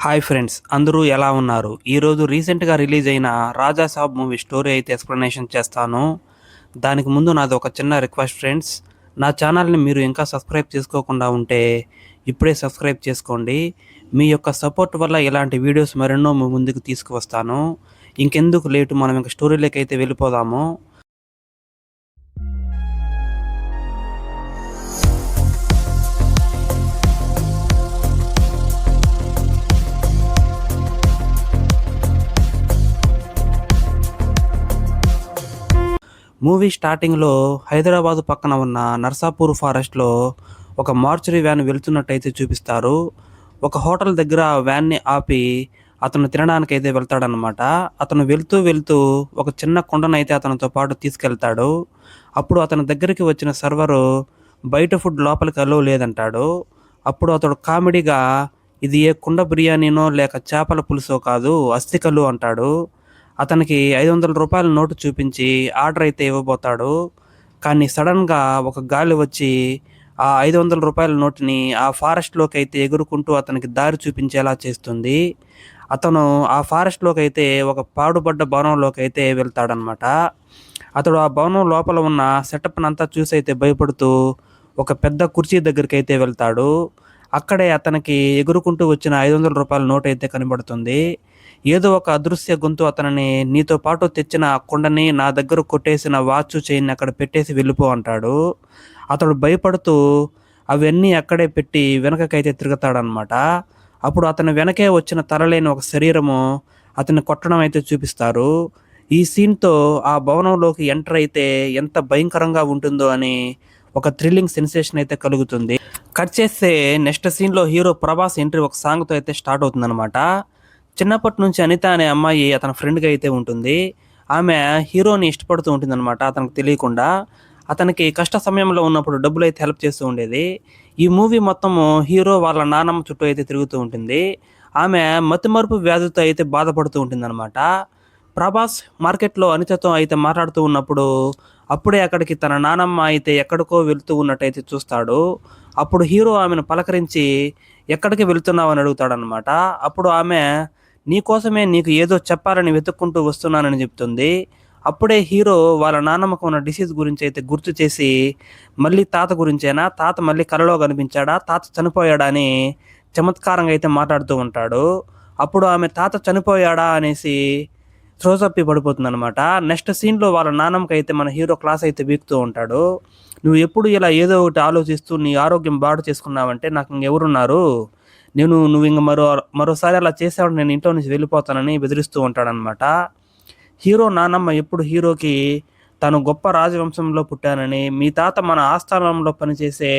Hi friends, అందరూ ఎలా ఉన్నారు? ఈరోజు రీసెంట్గా రిలీజ్ అయిన రాజా సాబ్ మూవీ స్టోరీ అయితే ఎక్స్ప్లెనేషన్ చేస్తాను. దానికి ముందు నాది ఒక చిన్న రిక్వెస్ట్ ఫ్రెండ్స్. నా ఛానల్ని మీరు ఇంకా సబ్స్క్రైబ్ చేసుకోకుండా ఉంటే ఇప్పుడే సబ్స్క్రైబ్ చేసుకోండి. మీ యొక్క సపోర్ట్ వల్ల ఇలాంటి వీడియోస్ మరెన్నో మీ ముందుకు తీసుకువస్తాను. ఇంకెందుకు లేటు, మనం ఇంక స్టోరీలోకి అయితే వెళ్ళిపోదాము. మూవీ స్టార్టింగ్లో హైదరాబాదు పక్కన ఉన్న నర్సాపూర్ ఫారెస్ట్లో ఒక మార్చురీ వ్యాన్ వెళ్తున్నట్టయితే చూపిస్తారు. ఒక హోటల్ దగ్గర వ్యాన్ని ఆపి అతను తినడానికైతే వెళ్తాడనమాట. అతను వెళ్తూ వెళ్తూ ఒక చిన్న కొండనైతే అతనితో పాటు తీసుకెళ్తాడు. అప్పుడు అతని దగ్గరికి వచ్చిన సర్వరు బయట ఫుడ్ లోపలికి అలో లేదంటాడు. అప్పుడు అతడు కామెడీగా, ఇది ఏ కుండ బిర్యానీనో లేక చేపల పులుసో కాదు, అస్థికలు అంటాడు. అతనికి 500 రూపాయల నోటు చూపించి ఆర్డర్ అయితే ఇవ్వబోతాడు. కానీ సడన్గా ఒక గాలి వచ్చి ఆ 500 రూపాయల నోటుని ఆ ఫారెస్ట్లోకి అయితే ఎగురుకుంటూ అతనికి దారి చూపించేలా చేస్తుంది. అతను ఆ ఫారెస్ట్లోకి అయితే ఒక పాడుబడ్డ భవనంలోకి అయితే వెళ్తాడనమాట. అతడు ఆ భవనం లోపల ఉన్న సెటప్ని అంతా చూసి అయితే భయపడుతూ ఒక పెద్ద కుర్చీ దగ్గరికి అయితే వెళ్తాడు. అక్కడే అతనికి ఎగురుకుంటూ వచ్చిన 500 రూపాయల నోట్ అయితే కనబడుతుంది. ఏదో ఒక అదృశ్య గొంతు అతనిని, నీతో పాటు తెచ్చిన ఆ కుండని, నా దగ్గర కొట్టేసిన వాచ్ చైన్ని అక్కడ పెట్టేసి వెళ్ళిపో అంటాడు. అతడు భయపడుతూ అవన్నీ అక్కడే పెట్టి వెనకకైతే తిరుగుతాడనమాట. అప్పుడు అతని వెనకే వచ్చిన తలలేని ఒక శరీరము అతన్ని కొట్టడం అయితే చూపిస్తారు. ఈ సీన్తో ఆ భవనంలోకి ఎంటర్ అయితే ఎంత భయంకరంగా ఉంటుందో అని ఒక థ్రిల్లింగ్ సెన్సేషన్ అయితే కలుగుతుంది. కట్ చేస్తే నెక్స్ట్ సీన్లో హీరో ప్రభాస్ ఎంట్రీ ఒక సాంగ్తో అయితే స్టార్ట్ అవుతుందన్నమాట. చిన్నప్పటి నుంచి అనిత అనే అమ్మాయి అతని ఫ్రెండ్గా అయితే ఉంటుంది. ఆమె హీరోని ఇష్టపడుతూ ఉంటుందన్నమాట అతనికి తెలియకుండా. అతనికి కష్ట సమయంలో ఉన్నప్పుడు డబ్బులు అయితే హెల్ప్ చేస్తూ ఉండేది. ఈ మూవీ మొత్తము హీరో వాళ్ళ నానమ్మ చుట్టూ అయితే తిరుగుతూ ఉంటుంది. ఆమె మతిమరుపు వ్యాధితో అయితే బాధపడుతూ ఉంటుందన్నమాట. ప్రభాస్ మార్కెట్లో అనితతో అయితే మాట్లాడుతూ ఉన్నప్పుడు అప్పుడే అక్కడికి తన నానమ్మ అయితే ఎక్కడికో వెళ్తూ ఉన్నట్టయితే చూస్తాడు. అప్పుడు హీరో ఆమెను పలకరించి ఎక్కడికి వెళ్తున్నావు అని అడుగుతాడనమాట. అప్పుడు ఆమె, నీకోసమే నీకు ఏదో చెప్పాలని వెతుక్కుంటూ వస్తున్నానని చెప్తుంది. అప్పుడే హీరో వాళ్ళ నాన్నమ్మకు ఉన్న డిసీజ్ గురించి అయితే గుర్తు చేసి, మళ్ళీ తాత గురించేనా, తాత మళ్ళీ కలలో కనిపించాడా, తాత చనిపోయాడా అని చమత్కారంగా అయితే మాట్లాడుతూ ఉంటాడు. అప్పుడు ఆమె తాత చనిపోయాడా అనేసి త్రోసప్పి పడిపోతుంది అనమాట. నెక్స్ట్ సీన్లో వాళ్ళ నాన్నమ్మకి అయితే మన హీరో క్లాస్ అయితే వీక్తూ ఉంటాడు. నువ్వు ఎప్పుడు ఇలా ఏదో ఒకటి ఆలోచిస్తూ నీ ఆరోగ్యం బాడు చేసుకున్నావంటే నాకు ఇంకెవరున్నారు, నువ్వు ఇంక మరోసారి అలా చేసావు, నేను ఇంట్లో నుంచి వెళ్ళిపోతానని బెదిరిస్తూ ఉంటాడనమాట. హీరో నానమ్మ ఎప్పుడు హీరోకి తను గొప్ప రాజవంశంలో పుట్టానని, మీ తాత మన ఆస్థానంలో పనిచేసే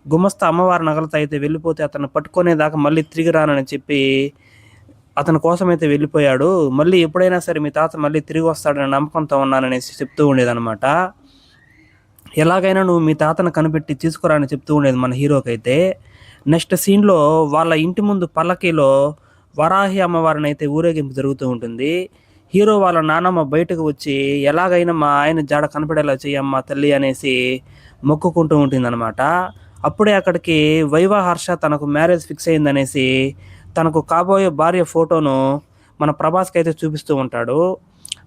గుమస్తా అమ్మవారి నగలతో అయితే వెళ్ళిపోతే అతను పట్టుకునేదాకా మళ్ళీ తిరిగి రానని చెప్పి అతని కోసం అయితే వెళ్ళిపోయాడు. మళ్ళీ ఎప్పుడైనా సరే మీ తాత మళ్ళీ తిరిగి వస్తాడని నమ్మకంతో ఉన్నాననేసి చెప్తూ ఉండేదన్నమాట. ఎలాగైనా నువ్వు మీ తాతను కనిపెట్టి తీసుకురా అని చెప్తూ ఉండేది మన హీరోకి అయితే. నెక్స్ట్ సీన్లో వాళ్ళ ఇంటి ముందు పల్లకీలో వరాహి అమ్మవారిని అయితే ఊరేగింపు జరుగుతూ ఉంటుంది. హీరో వాళ్ళ నాన్నమ్మ బయటకు వచ్చి, ఎలాగైనా మా ఆయన జాడ కనపడేలా చెయ్యమ్మా తల్లి అనేసి మొక్కుకుంటూ ఉంటుందన్నమాట. అప్పుడే అక్కడికి వైవా హర్ష తనకు మ్యారేజ్ ఫిక్స్ అయిందనేసి తనకు కాబోయే భార్య ఫోటోను మన ప్రభాస్కి అయితే చూపిస్తూ ఉంటాడు.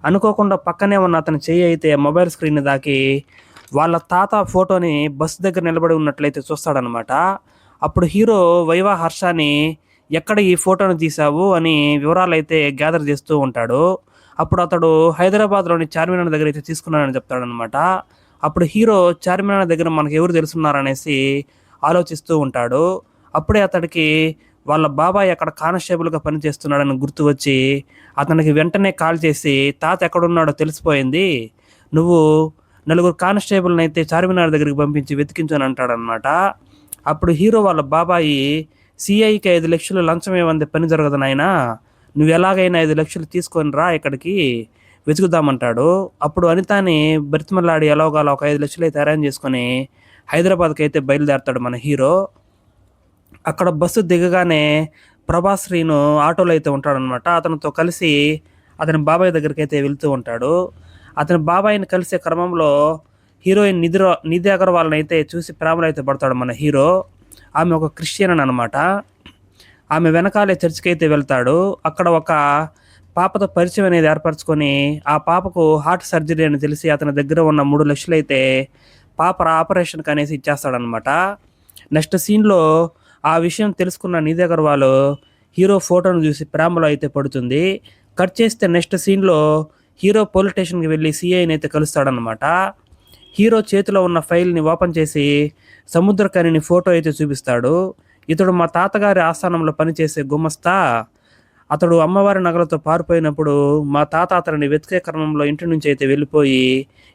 అనుకోకుండా పక్కనే ఉన్న అతని చెయ్యి అయితే మొబైల్ స్క్రీన్ దాకి వాళ్ళ తాత ఫోటోని బస్సు దగ్గర నిలబడి ఉన్నట్లయితే చూస్తాడనమాట. అప్పుడు హీరో వైవా హర్షని, ఎక్కడ ఈ ఫోటోను తీసావు అని వివరాలు అయితే గ్యాదర్ చేస్తూ ఉంటాడు. అప్పుడు అతడు హైదరాబాద్లోని చార్మినార్ దగ్గర అయితే తీసుకున్నానని చెప్తాడనమాట. అప్పుడు హీరో చార్మినార్ దగ్గర మనకు ఎవరు తెలుసున్నారనేసి ఆలోచిస్తూ ఉంటాడు. అప్పుడే అతడికి వాళ్ళ బాబాయ్ అక్కడ కానిస్టేబుల్గా పనిచేస్తున్నాడని గుర్తు వచ్చి అతనికి వెంటనే కాల్ చేసి, తాత ఎక్కడున్నాడో తెలిసిపోయింది, నువ్వు 4 కానిస్టేబుల్ని అయితే చార్మినార్ దగ్గరికి పంపించి వెతికించు అని అంటాడనమాట. అప్పుడు హీరో వాళ్ళ బాబాయి, సిఐకి 5 లక్షలు లంచం ఏమంది పని జరగదు నాయనా, నువ్వు ఎలాగైనా 5 లక్షలు తీసుకొని రా ఇక్కడికి వెతుకుదామంటాడు. అప్పుడు అనితాని బతిమలాడి ఎలాగోలా ఒక 5 లక్షలు అయితే అరేంజ్ చేసుకొని హైదరాబాద్కి అయితే బయలుదేరతాడు మన హీరో. అక్కడ బస్సు దిగగానే ప్రభాస్ శ్రీను ఆటోలో అయితే ఉంటాడనమాట. అతనితో కలిసి అతని బాబాయ్ దగ్గరికి అయితే వెళ్తూ ఉంటాడు. అతని బాబాయిని కలిసే క్రమంలో హీరోయిన్ నిధి అగర్వాల్ని అయితే చూసి ప్రేమలో అయితే పడతాడు మన హీరో. ఆమె ఒక క్రిస్టియన్ అనమాట. ఆమె వెనకాలే చర్చికి అయితే వెళ్తాడు. అక్కడ ఒక పాపతో పరిచయం అనేది ఏర్పరచుకొని ఆ పాపకు హార్ట్ సర్జరీ అని తెలిసి అతని దగ్గర ఉన్న 3,00,000 అయితే పాప ఆపరేషన్కి అనేసి ఇచ్చేస్తాడనమాట. నెక్స్ట్ సీన్లో ఆ విషయం తెలుసుకున్న నిధి అగర్వాల్ హీరో ఫోటోను చూసి ప్రేమలో అయితే పడుతుంది. కట్ చేస్తే నెక్స్ట్ సీన్లో హీరో పోలీస్ స్టేషన్కి వెళ్ళి సిఐని అయితే కలుస్తాడనమాట. హీరో చేతిలో ఉన్న ఫైల్ని ఓపెన్ చేసి సముద్రకనిని ఫోటో అయితే చూపిస్తాడు. ఇతడు మా తాతగారి ఆస్థానంలో పనిచేసే గుమస్తా. అతడు అమ్మవారి నగలతో పారిపోయినప్పుడు మా తాత అతనిని వెతికే క్రమంలో ఇంటి నుంచి అయితే వెళ్ళిపోయి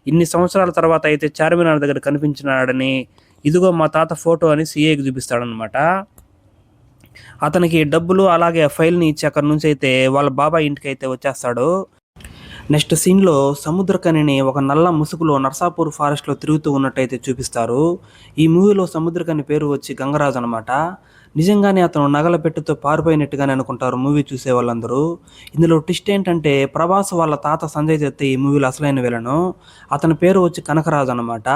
ఇన్ని సంవత్సరాల తర్వాత అయితే చార్మినార్ దగ్గర కనిపించినాడని, ఇదిగో మా తాత ఫోటో అని సిఐకి చూపిస్తాడనమాట. అతనికి డబ్బులు అలాగే ఆ ఫైల్ని ఇచ్చి అక్కడి నుంచి అయితే వాళ్ళ బాబాయ్ ఇంటికి అయితే వచ్చేస్తాడు. నెక్స్ట్ సీన్లో సముద్రకనిని ఒక నల్ల ముసుగులో నర్సాపూర్ ఫారెస్ట్లో తిరుగుతూ ఉన్నట్టయితే చూపిస్తారు. ఈ మూవీలో సముద్రకని పేరు వచ్చి గంగరాజు అనమాట. నిజంగానే అతను నగల పెట్టెతో పారిపోయినట్టుగానే అనుకుంటారు మూవీ చూసే వాళ్ళందరూ. ఇందులో ట్విస్ట్ ఏంటంటే ప్రభాస్ వాళ్ళ తాత సంజయ్ దత్ ఈ మూవీలో అసలైన విలను. అతని పేరు వచ్చి కనకరాజు అనమాట.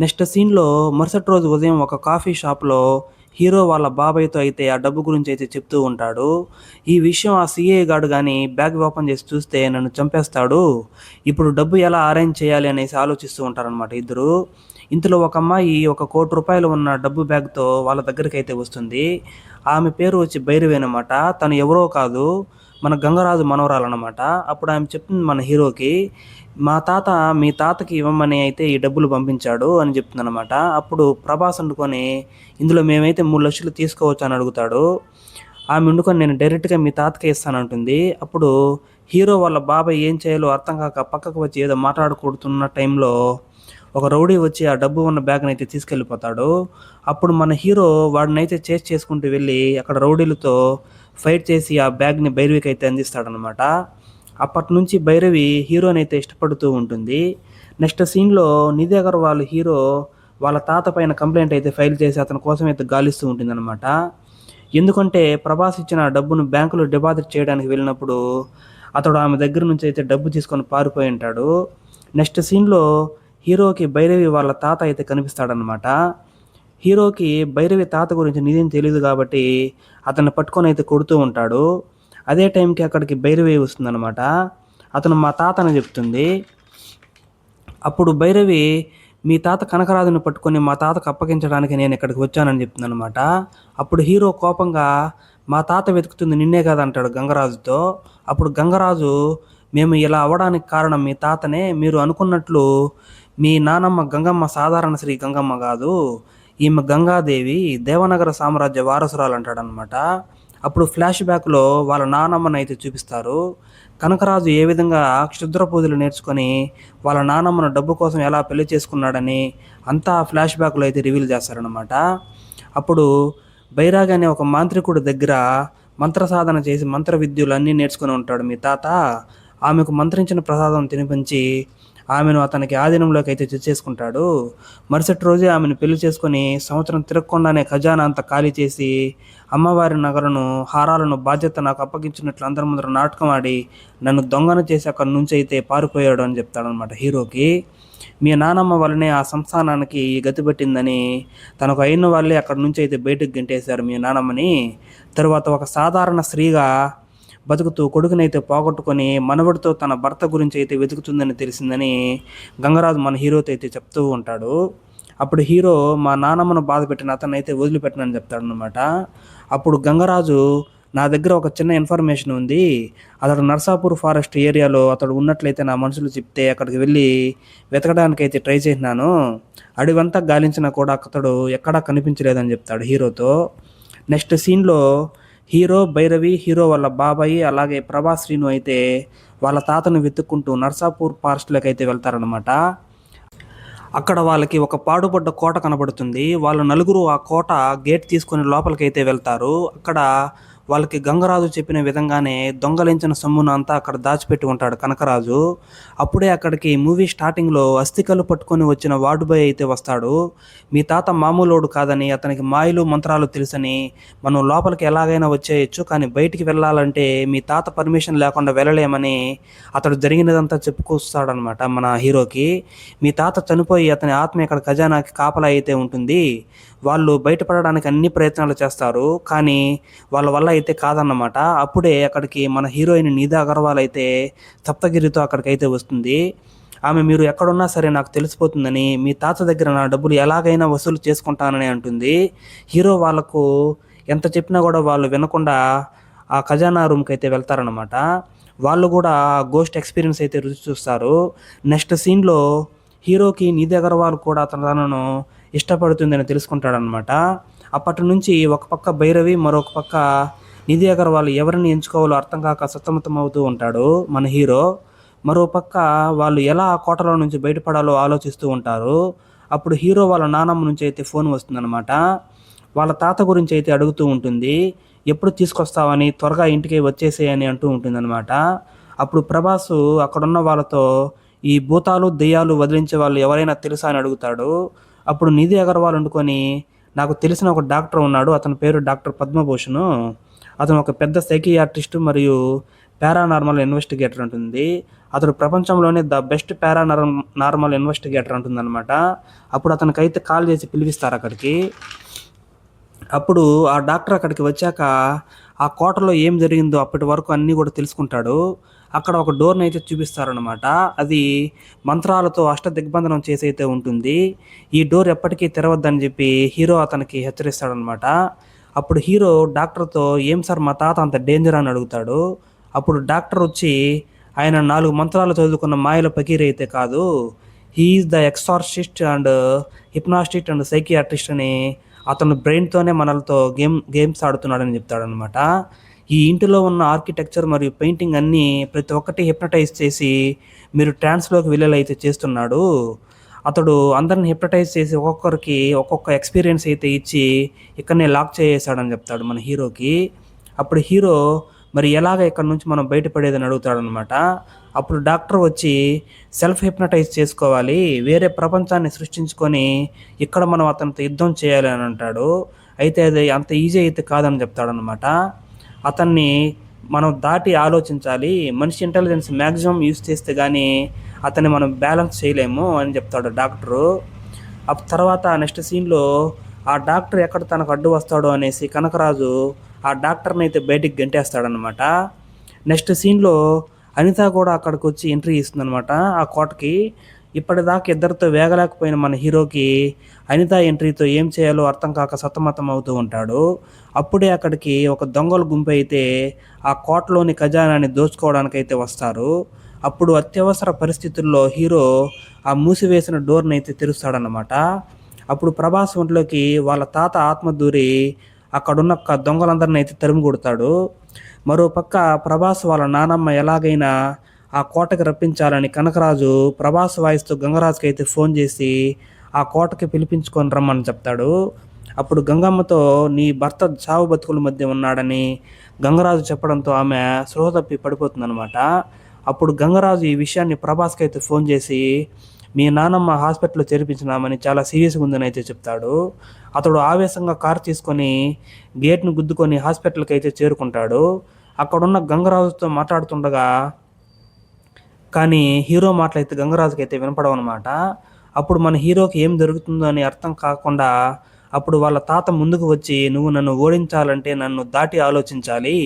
నెక్స్ట్ సీన్లో మరుసటి రోజు ఉదయం ఒక కాఫీ షాప్లో హీరో వాళ్ళ బాబాయ్తో అయితే ఆ డబ్బు గురించి అయితే చెప్తూ ఉంటాడు. ఈ విషయం ఆ సిఐ గాడు కానీ బ్యాగ్ ఓపెన్ చేసి చూస్తే నన్ను చంపేస్తాడు, ఇప్పుడు డబ్బు ఎలా అరేంజ్ చేయాలి అనేసి ఆలోచిస్తూ ఉంటారనమాట ఇద్దరు. ఇంతలో ఒక అమ్మాయి ₹1,00,00,000 ఉన్న డబ్బు బ్యాగ్తో వాళ్ళ దగ్గరికి అయితే వస్తుంది. ఆమె పేరు వచ్చి భైరవి అనమాట. తను ఎవరో కాదు, మన గంగరాజు మనవరాలన్నమాట. అప్పుడు ఆమె చెప్తుంది మన హీరోకి, మా తాత మీ తాతకి ఇవ్వమని అయితే ఈ డబ్బులు పంపించాడు అని చెప్తుందనమాట. అప్పుడు ప్రభాస్ వండుకొని ఇందులో మేమైతే 3,00,000 తీసుకోవచ్చు అని అడుగుతాడు. ఆమె వండుకొని నేను డైరెక్ట్గా మీ తాతకే ఇస్తానంటుంది. అప్పుడు హీరో వాళ్ళ బాబాయ్ ఏం చేయాలో అర్థం కాక పక్కకు వచ్చి ఏదో మాట్లాడుకుంటున్న టైంలో ఒక రౌడీ వచ్చి ఆ డబ్బు ఉన్న బ్యాగ్ని అయితే తీసుకెళ్ళిపోతాడు. అప్పుడు మన హీరో వాడినైతే చేస్ చేసుకుంటూ వెళ్ళి అక్కడ రౌడీలతో ఫైట్ చేసి ఆ బ్యాగ్ని భైరవికి అయితే అందిస్తాడనమాట. అప్పటి నుంచి భైరవి హీరోని అయితే ఇష్టపడుతూ ఉంటుంది. నెక్స్ట్ సీన్లో నిధి అగర్వాల్ హీరో వాళ్ళ తాత పైన కంప్లైంట్ అయితే ఫైల్ చేసి అతని కోసం అయితే గాలిస్తూ ఉంటుందన్నమాట. ఎందుకంటే ప్రభాస్ ఇచ్చిన డబ్బును బ్యాంకులో డిపాజిట్ చేయడానికి వెళ్ళినప్పుడు అతడు ఆమె దగ్గర నుంచి అయితే డబ్బు తీసుకొని పారిపోయి ఉంటాడు. నెక్స్ట్ సీన్లో హీరోకి భైరవి వాళ్ళ తాత అయితే కనిపిస్తాడనమాట. హీరోకి భైరవి తాత గురించి నిజం తెలియదు కాబట్టి అతన్ని పట్టుకొని అయితే కొడుతూ ఉంటాడు. అదే టైంకి అక్కడికి భైరవి వస్తుందన్నమాట. అతను మా తాత అని చెప్తుంది. అప్పుడు భైరవి మీ తాత కనకరాజుని పట్టుకొని మా తాతకు అప్పగించడానికి నేను ఇక్కడికి వచ్చానని చెప్తుందనమాట. అప్పుడు హీరో కోపంగా మా తాత వెతుకుతుంది నిన్నే కదా అంటాడు గంగరాజుతో. అప్పుడు గంగరాజు మేము ఇలా అవ్వడానికి కారణం మీ తాతనే, మీరు అనుకున్నట్లు మీ నానమ్మ గంగమ్మ సాధారణ శ్రీ గంగమ్మ కాదు, ఈమె గంగాదేవి దేవనగర సామ్రాజ్య వారసురాలు అంటాడనమాట. అప్పుడు ఫ్లాష్ బ్యాక్లో వాళ్ళ నానమ్మని అయితే చూపిస్తారు. కనకరాజు ఏ విధంగా క్షుద్ర పూజలు నేర్చుకొని వాళ్ళ నానమ్మను డబ్బు కోసం ఎలా పెళ్లి చేసుకున్నాడని అంతా ఫ్లాష్ బ్యాక్లో అయితే రివీల్ చేస్తారనమాట. అప్పుడు బైరాగి అనే ఒక మాంత్రికుడి దగ్గర మంత్ర సాధన చేసి మంత్ర విద్యలు అన్నీ నేర్చుకుని ఉంటాడు మీ తాత. ఆమెకు మంత్రించిన ప్రసాదం తినిపించి ఆమెను అతనికి ఆధీనంలోకి అయితే తెచ్చేసుకుంటాడు. మరుసటి రోజే ఆమెను పెళ్లి చేసుకొని సంవత్సరం తిరగకుండానే ఖజానా అంతా ఖాళీ చేసి అమ్మవారి నగలను హారాలను బాధ్యత నాకు అప్పగించినట్లు అందరి ముందర నాటకం ఆడి నన్ను దొంగన చేసి అక్కడి నుంచి అయితే పారిపోయాడు అని చెప్తాడనమాట హీరోకి. మీ నానమ్మ వల్లనే ఆ సంస్థానానికి ఈ గతి పెట్టిందని, తనకు అయిన వాళ్ళే అక్కడి నుంచి అయితే బయటకు గెంటేశారు మీ నానమ్మని. తరువాత ఒక సాధారణ స్త్రీగా బతుకుతూ కొడుకునైతే పోగొట్టుకొని మనవడితో తన భర్త గురించి అయితే వెతుకుతుందని తెలిసిందని గంగరాజు మన హీరోతో అయితే చెప్తూ ఉంటాడు. అప్పుడు హీరో మా నానమ్మను బాధ పెట్టిన అతన్ని అయితే వదిలిపెట్టనని చెప్తాడు అనమాట. అప్పుడు గంగరాజు నా దగ్గర ఒక చిన్న ఇన్ఫర్మేషన్ ఉంది, అతడు నర్సాపూర్ ఫారెస్ట్ ఏరియాలో అతడు ఉన్నట్లయితే నా మనుషులు చెప్తే అక్కడికి వెళ్ళి వెతకడానికి అయితే ట్రై చేసినాను, అడివంతా గాలించినా కూడా అతడు ఎక్కడా కనిపించలేదని చెప్తాడు హీరోతో. నెక్స్ట్ సీన్లో హీరో భైరవి హీరో వాళ్ళ బాబాయి అలాగే ప్రభాస్ శ్రీను అయితే వాళ్ళ తాతను వెతుక్కుంటూ నర్సాపూర్ ఫారెస్ట్లోకి అయితే వెళ్తారనమాట. అక్కడ వాళ్ళకి ఒక పాడుపడ్డ కోట కనబడుతుంది. వాళ్ళు నలుగురు ఆ కోట గేట్ తీసుకొని లోపలికైతే వెళ్తారు. అక్కడ వాళ్ళకి గంగరాజు చెప్పిన విధంగానే దొంగలించిన సొమ్మును అంతా అక్కడ దాచిపెట్టి ఉంటాడు కనకరాజు. అప్పుడే అక్కడికి మూవీ స్టార్టింగ్లో అస్థికలు పట్టుకొని వచ్చిన వార్డు బాయ్ అయితే వస్తాడు. మీ తాత మామూలోడు కాదని, అతనికి మాయలు మంత్రాలు తెలుసని, మనం లోపలికి ఎలాగైనా వచ్చేయచ్చు, కానీ బయటికి వెళ్ళాలంటే మీ తాత పర్మిషన్ లేకుండా వెళ్ళలేమని అతడు జరిగినదంతా చెప్పుకొస్తాడనమాట మన హీరోకి. మీ తాత చనిపోయి అతని ఆత్మ ఇక్కడ ఖజానాకి కాపలా అయితే ఉంటుంది, వాళ్ళు బయటపడడానికి అన్ని ప్రయత్నాలు చేస్తారు, కానీ వాళ్ళ వల్ల అయితే కాదన్నమాట. అప్పుడే అక్కడికి మన హీరోయిన్ నిధి అగర్వాల్ అయితే సప్తగిరితో అక్కడికైతే వస్తుంది. ఆమె మీరు ఎక్కడున్నా సరే నాకు తెలిసిపోతుందని, మీ తాత దగ్గర నా డబ్బులు ఎలాగైనా వసూలు చేసుకుంటానని అంటుంది. హీరో వాళ్ళకు ఎంత చెప్పినా కూడా వాళ్ళు వినకుండా ఆ ఖజానా రూమ్కి అయితే వెళ్తారనమాట. వాళ్ళు కూడా గోస్ట్ ఎక్స్పీరియన్స్ అయితే రుచి చూస్తారు. నెక్స్ట్ సీన్లో హీరోకి నిధి అగర్వాల్ కూడా తనను ఇష్టపడుతుందని తెలుసుకుంటాడనమాట. అప్పటి నుంచి ఒక పక్క భైరవి, మరొక పక్క నిధి అగర్వాల్ ఎవరిని ఎంచుకోవాలో అర్థం కాక సతమతం అవుతూ ఉంటాడు మన హీరో. మరోపక్క వాళ్ళు ఎలా ఆ కోటలో నుంచి బయటపడాలో ఆలోచిస్తూ ఉంటారు. అప్పుడు హీరో వాళ్ళ నానమ్మ నుంచి అయితే ఫోన్ వస్తుందన్నమాట. వాళ్ళ తాత గురించి అయితే అడుగుతూ ఉంటుంది. ఎప్పుడు తీసుకొస్తావని, త్వరగా ఇంటికి వచ్చేసేయని అంటూ ఉంటుందన్నమాట. అప్పుడు ప్రభాస్ అక్కడున్న వాళ్ళతో ఈ భూతాలు దెయ్యాలు వదిలించే వాళ్ళు ఎవరైనా తెలుసా అని అడుగుతాడు. అప్పుడు నిధి అగర్వాల్ వండుకొని, నాకు తెలిసిన ఒక డాక్టర్ ఉన్నాడు, అతని పేరు డాక్టర్ పద్మభూషణ్. అతను ఒక పెద్ద సైకియాట్రిస్ట్ మరియు పారానార్మల్ ఇన్వెస్టిగేటర్ ఉంటుంది. అతడు ప్రపంచంలోనే ద బెస్ట్ నార్మల్ ఇన్వెస్టిగేటర్ అంటుందన్నమాట. అప్పుడు అతనికైతే కాల్ చేసి పిలిపిస్తారు అక్కడికి. అప్పుడు ఆ డాక్టర్ అక్కడికి వచ్చాక ఆ కోటలో ఏం జరిగిందో అప్పటి వరకు అన్నీ కూడా తెలుసుకుంటాడు. అక్కడ ఒక డోర్ని అయితే చూపిస్తారనమాట. అది మంత్రాలతో అష్టదిగ్బంధనం చేసి అయితే ఉంటుంది. ఈ డోర్ ఎప్పటికీ తెరవద్దని చెప్పి హీరో అతనికి హెచ్చరిస్తాడనమాట. అప్పుడు హీరో డాక్టర్తో, ఏం సార్ మా తాత అంత డేంజర్ అని అడుగుతాడు. అప్పుడు డాక్టర్ వచ్చి, ఆయన 4 మంత్రాలు చదువుకున్న మాయల పకీర్ అయితే కాదు, he's the exorcist and hypnotist and psychiatrist అని అతను బ్రెయిన్తోనే మనలతో గేమ్స్ ఆడుతున్నాడని చెప్తాడనమాట. ఈ ఇంటిలో ఉన్న ఆర్కిటెక్చర్ మరియు పెయింటింగ్ అన్నీ ప్రతి ఒక్కటి హిప్నటైజ్ చేసి మీరు ట్రాన్స్లోకి వెళ్ళేలా అయితే చేస్తున్నాడు. అతడు అందరిని హిప్నటైజ్ చేసి ఒక్కొక్కరికి ఒక్కొక్క ఎక్స్పీరియన్స్ అయితే ఇచ్చి ఇక్కడనే లాక్ చేసేసాడని చెప్తాడు మన హీరోకి. అప్పుడు హీరో, మరి ఎలాగ ఇక్కడ నుంచి మనం బయటపడేదని అడుగుతాడనమాట. అప్పుడు డాక్టర్ వచ్చి, సెల్ఫ్ హిప్నటైజ్ చేసుకోవాలి, వేరే ప్రపంచాన్ని సృష్టించుకొని ఇక్కడ మనం అతనితో యుద్ధం చేయాలి అని అంటాడు. అయితే అది అంత ఈజీ అయితే కాదని చెప్తాడనమాట. అతన్ని మనం దాటి ఆలోచించాలి, మనిషి ఇంటెలిజెన్స్ మ్యాక్సిమం యూజ్ చేస్తే కానీ అతన్ని మనం బ్యాలెన్స్ చేయలేము అని చెప్తాడు డాక్టరు. తర్వాత నెక్స్ట్ సీన్లో ఆ డాక్టర్ ఎక్కడ తనకు అడ్డు వస్తాడో అనేసి కనకరాజు ఆ డాక్టర్ని అయితే బయటికి గెంటేస్తాడనమాట. నెక్స్ట్ సీన్లో అనిత కూడా అక్కడికి వచ్చి ఎంట్రీ ఇస్తుందనమాట ఆ కోటకి. ఇప్పటిదాకా ఇద్దరితో వేగలేకపోయిన మన హీరోకి అనిత ఎంట్రీతో ఏం చేయాలో అర్థం కాక సతమతం అవుతూ ఉంటాడు. అప్పుడే అక్కడికి ఒక దొంగల గుంపు అయితే ఆ కోటలోని ఖజానాన్ని దోచుకోవడానికి అయితే వస్తారు. అప్పుడు అత్యవసర పరిస్థితుల్లో హీరో ఆ మూసివేసిన డోర్ని అయితే తెరుస్తాడనమాట. అప్పుడు ప్రభాస్ ఒంట్లోకి వాళ్ళ తాత ఆత్మ దూరి అక్కడున్న దొంగలందరిని అయితే తరిమి కొడతాడు. మరోపక్క ప్రభాస్ వాళ్ళ నానమ్మ ఎలాగైనా ఆ కోటకి రప్పించాలని కనకరాజు ప్రభాస్ వాయిస్తో గంగరాజుకి అయితే ఫోన్ చేసి ఆ కోటకి పిలిపించుకొని రమ్మని చెప్తాడు. అప్పుడు గంగమ్మతో, నీ భర్త చావు బతుకుల మధ్య ఉన్నాడని గంగరాజు చెప్పడంతో ఆమె స్పృహ తప్పి పడిపోతుందనమాట. అప్పుడు గంగరాజు ఈ విషయాన్ని ప్రభాస్కి అయితే ఫోన్ చేసి, మీ నానమ్మ హాస్పిటల్లో చేర్పించినామని చాలా సీరియస్గా ఉందని అయితే చెప్తాడు. అతడు ఆవేశంగా కారు తీసుకొని గేట్ను గుద్దుకొని హాస్పిటల్కి అయితే చేరుకుంటాడు. అక్కడున్న గంగరాజుతో మాట్లాడుతుండగా కానీ హీరో మాటలైతే గంగరాజుకి అయితే వినపడవన్నమాట. అప్పుడు మన హీరోకి ఏం జరుగుతుందో అని అర్థం కాకుండా అప్పుడు వాళ్ళ తాత ముందుకు వచ్చి, నువ్వు నన్ను ఓడించాలంటే నన్ను దాటి ఆలోచించాలి,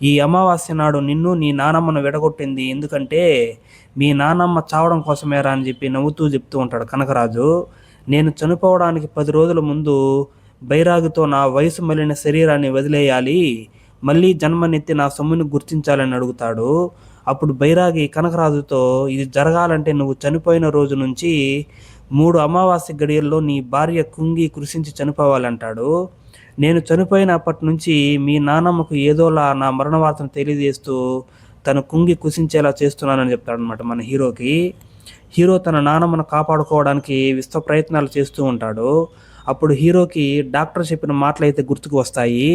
ఈ అమావాస్య నాడు నిన్ను నీ నానమ్మను విడగొట్టింది ఎందుకంటే మీ నానమ్మ చావడం కోసమేరా అని చెప్పి నవ్వుతూ చెప్తూ ఉంటాడు కనకరాజు. నేను చనిపోవడానికి 10 రోజుల ముందు బైరాగితో నా వయసు మళ్ళిన శరీరాన్ని వదిలేయాలి, మళ్ళీ జన్మనెత్తి నా సొమ్ముని గుర్తించాలని అడుగుతాడు. అప్పుడు బైరాగి కనకరాజుతో, ఇది జరగాలంటే నువ్వు చనిపోయిన రోజు నుంచి 3 అమావాస్య గడియల్లో నీ భార్య కుంగి కృషించి చనిపోవాలంటాడు. నేను చనిపోయినప్పటి నుంచి మీ నానమ్మకు ఏదోలా నా మరణ వార్తను తెలియజేస్తూ తను కుంగి కుసించేలా చేస్తున్నానని చెప్తాడనమాట మన హీరోకి. హీరో తన నానమ్మను కాపాడుకోవడానికి విశ్వ ప్రయత్నాలు చేస్తూ ఉంటాడు. అప్పుడు హీరోకి డాక్టర్ చెప్పిన మాటలు అయితే గుర్తుకు వస్తాయి.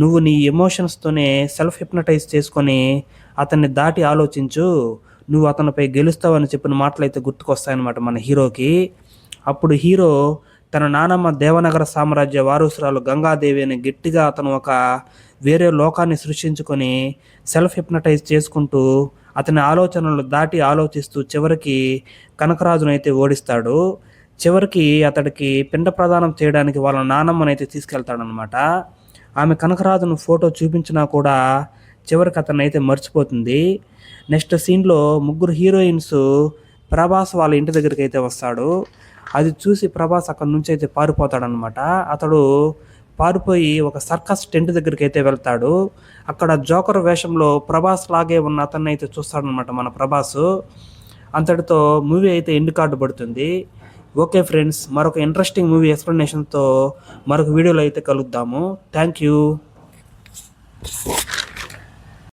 నువ్వు నీ ఎమోషన్స్తోనే సెల్ఫ్ హిప్నటైజ్ చేసుకొని అతన్ని దాటి ఆలోచించు, నువ్వు అతనిపై గెలుస్తావని చెప్పిన మాటలు అయితే గుర్తుకొస్తాయన్నమాట మన హీరోకి. అప్పుడు హీరో తన నానమ్మ దేవనగర సామ్రాజ్య వారసురాలు గంగాదేవి అని గట్టిగా అతను ఒక వేరే లోకాన్ని సృష్టించుకొని సెల్ఫ్ హిప్నటైజ్ చేసుకుంటూ అతని ఆలోచనలు దాటి ఆలోచిస్తూ చివరికి కనకరాజును అయితే ఓడిస్తాడు. చివరికి అతడికి పిండ ప్రదానం చేయడానికి వాళ్ళ నానమ్మనైతే తీసుకెళ్తాడనమాట. ఆమె కనకరాజును ఫోటో చూపించినా కూడా చివరికి అతన్ని అయితే మర్చిపోతుంది. నెక్స్ట్ సీన్లో ముగ్గురు హీరోయిన్స్ ప్రభాస్ వాళ్ళ ఇంటి దగ్గరికి అయితే వస్తాడు. అది చూసి ప్రభాస్ అక్కడి నుంచి అయితే పారిపోతాడనమాట. అతడు పారిపోయి ఒక సర్కస్ టెంట్ దగ్గరికి అయితే వెళ్తాడు. అక్కడ జోకర్ వేషంలో ప్రభాస్ లాగే ఉన్న అతన్ని అయితే చూస్తాడనమాట మన ప్రభాస్. అంతటితో మూవీ అయితే ఎండ్ కార్డు పడుతుంది. ఓకే ఫ్రెండ్స్, మరొక ఇంట్రెస్టింగ్ మూవీ ఎక్స్ప్లెనేషన్తో మరొక వీడియోలో అయితే కలుద్దాము. Thank you.